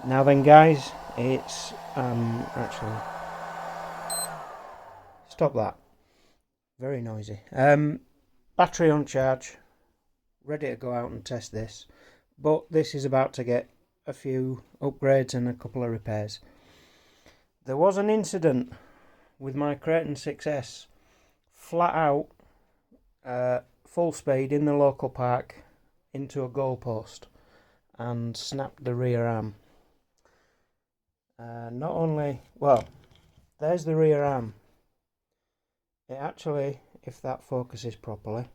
Now then guys, it's actually stop that. Very noisy. Battery on charge, ready to go out and test this. But this is about to get a few upgrades and a couple of repairs. There was an incident with my Kraton 6S, flat out, full speed in the local park into a goalpost and snapped the rear arm. Not only, well, there's the rear arm. It actually, if that focuses properly,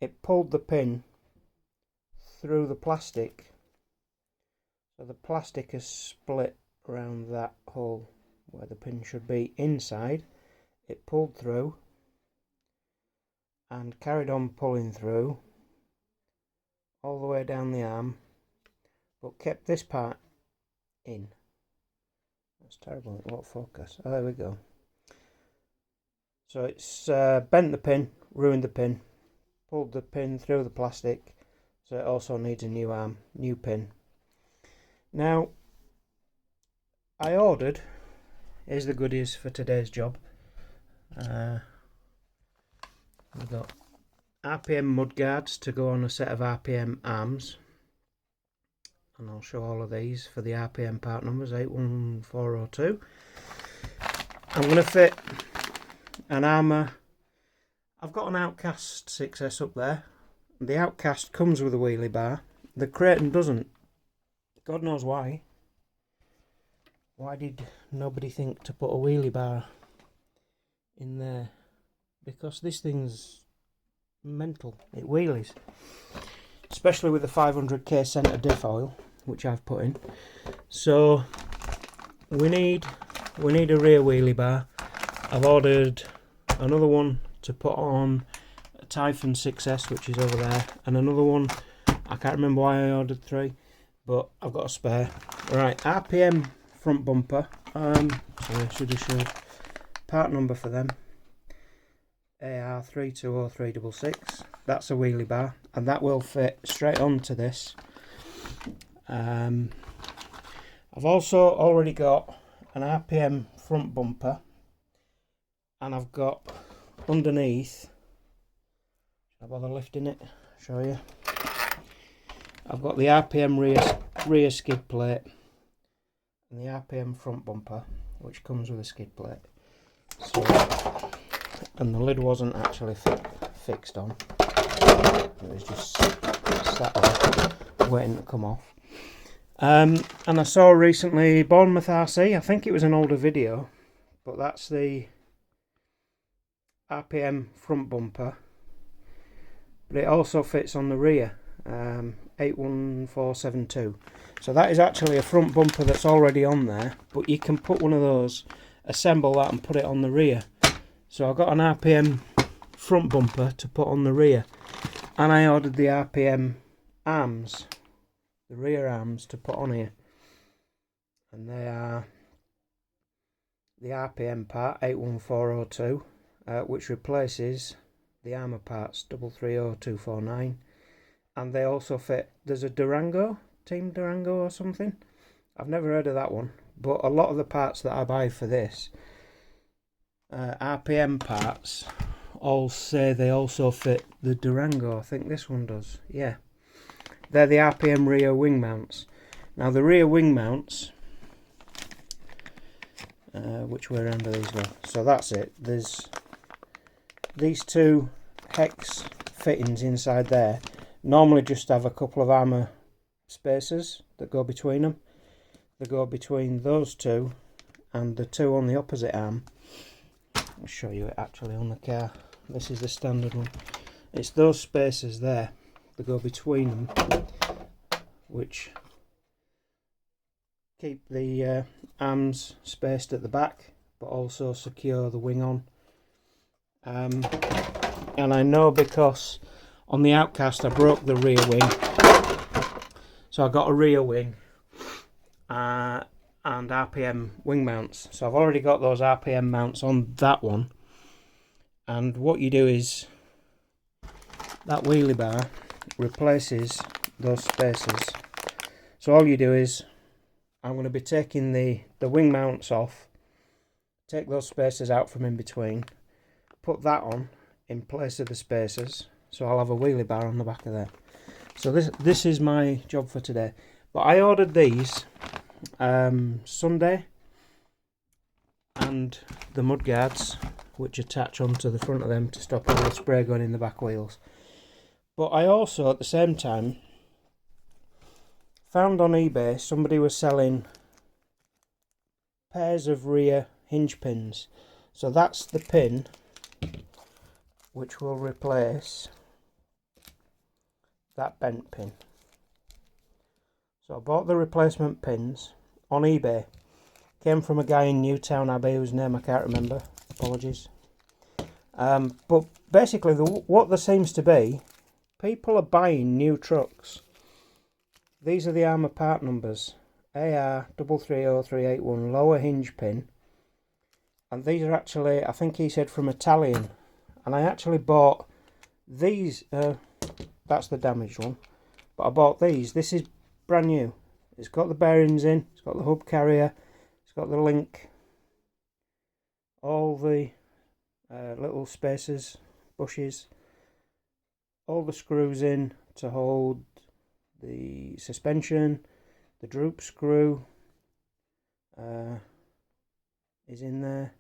it pulled the pin through the plastic, so the plastic is split around that hole where the pin should be inside. It pulled through and carried on pulling through all the way down the arm, but kept this part in. That's terrible, it won't focus. Oh, there we go. So it's bent the pin, ruined the pin, pulled the pin through the plastic, so it also needs a new arm, new pin. Now, I ordered, here's the goodies for today's job. We've got RPM mudguards to go on a set of RPM arms, and I'll show all of these for the RPM part numbers 81402. I'm going to fit an Arrma. I've got an Outcast 6S up there. The Outcast comes with a wheelie bar. The Kraton doesn't. God knows why. Why did nobody think to put a wheelie bar in there? Because this thing's mental. It wheelies. Especially with the 500k centre diff oil, which I've put in. So we need a rear wheelie bar. I've ordered another one to put on a Typhon 6S, which is over there, and another one. I can't remember why I ordered 3, but I've got a spare. Right, RPM front bumper. Sorry, I should have showed part number for them. AR320366. That's a wheelie bar, and that will fit straight onto this. I've also already got an RPM front bumper, and I've got underneath, should I bother lifting it? Show you. I've got the RPM rear skid plate and the RPM front bumper, which comes with a skid plate. So, and the lid wasn't actually fixed on. It was just sat there waiting to come off. And I saw recently Bournemouth RC. I think it was an older video, but that's the RPM front bumper, but it also fits on the rear. 81472. So that is actually a front bumper that's already on there, but you can put one of those, assemble that and put it on the rear. So I've got an RPM front bumper to put on the rear, and I ordered the RPM arms, the rear arms, to put on here, and they are the RPM part 81402, which replaces the Arrma parts 330249, and they also fit. There's a Durango, Team Durango or something. I've never heard of that one, but a lot of the parts that I buy for this RPM parts all say they also fit the Durango. I think this one does. Yeah, they're the RPM rear wing mounts. Now the rear wing mounts, which way around do these go? So that's it. There's these two hex fittings inside there. Normally just have a couple of Arrma spacers that go between them. They go between those two and the two on the opposite arm. I'll show you it actually on the car. This is the standard one. It's those spacers there that go between them, which keep the arms spaced at the back, but also secure the wing on. And I know because on the Outcast I broke the rear wing, so I got a rear wing and RPM wing mounts. So I've already got those RPM mounts on that one, and what you do is that wheelie bar replaces those spacers. So all you do is I'm going to be taking the wing mounts off, take those spacers out from in between, put that on in place of the spacers, so I'll have a wheelie bar on the back of there. So this is my job for today. But I ordered these Sunday, and the mud guards which attach onto the front of them to stop all the spray going in the back wheels. But I also at the same time found on eBay somebody was selling pairs of rear hinge pins. So that's the pin which will replace that bent pin. So I bought the replacement pins on eBay. Came from a guy in Newtown Abbey whose name I can't remember. Apologies. But basically what there seems to be, people are buying new trucks. These are the Arrma part numbers. AR330381 lower hinge pin. And these are actually, I think he said from Italian. And I actually bought these, that's the damaged one. But I bought these. This is brand new. It's got the bearings in, it's got the hub carrier, it's got the link, all the little spacers, bushes, all the screws in to hold the suspension, the droop screw is in there,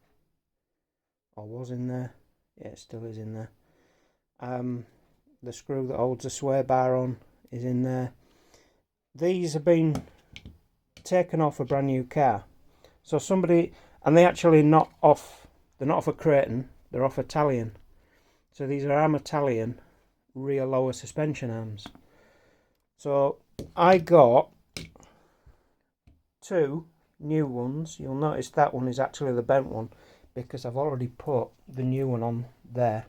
or was in there, yeah it still is in there. The screw that holds the sway bar on is in there. These have been taken off a brand new car. So somebody, and they actually not off, they're not off a Kraton, they're off Italian. So these are Arrma Italian rear lower suspension arms. So I got two new ones. You'll notice that one is actually the bent one because I've already put the new one on there.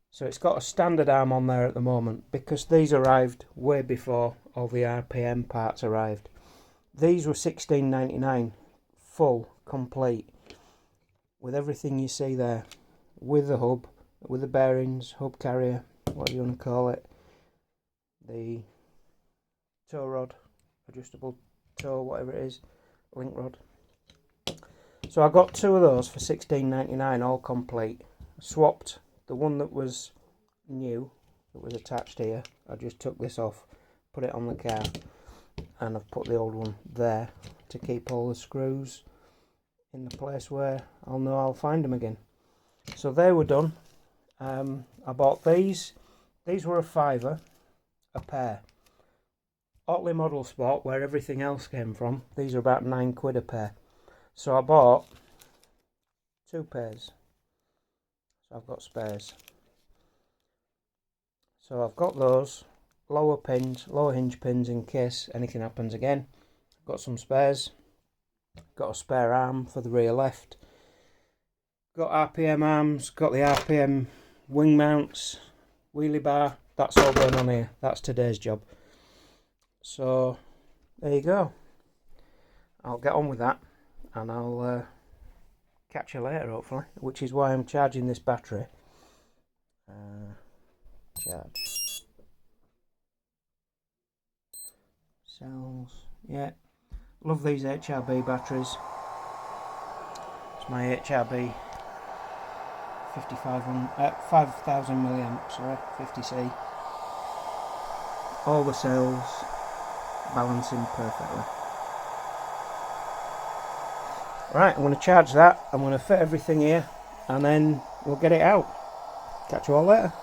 So it's got a standard arm on there at the moment because these arrived way before all the RPM parts arrived. These were $16.99, full, complete, with everything you see there, with the hub, with the bearings, hub carrier, whatever you want to call it, the tow rod, adjustable tow, whatever it is, link rod. So I got two of those for $16.99, all complete. Swapped the one that was new, that was attached here. I just took this off, put it on the car, and I've put the old one there to keep all the screws in the place where I'll know I'll find them again. So they were done. I bought these. These were a £5 a pair. Otley Model Sport, where everything else came from, these are about £9 a pair. So I bought two pairs. So I've got spares. So I've got those lower pins, lower hinge pins in case anything happens again. I've got some spares. Got a spare arm for the rear left. Got RPM arms, got the RPM wing mounts, wheelie bar. That's all going on here. That's today's job. So there you go. I'll get on with that and I'll catch you later hopefully, which is why I'm charging this battery. Charge. Cells. Yeah. Love these HRB batteries. It's my HRB 5000 milliamps, sorry, 50C. All the cells balancing perfectly. Right, I'm going to charge that. I'm going to fit everything here and then we'll get it out. Catch you all later.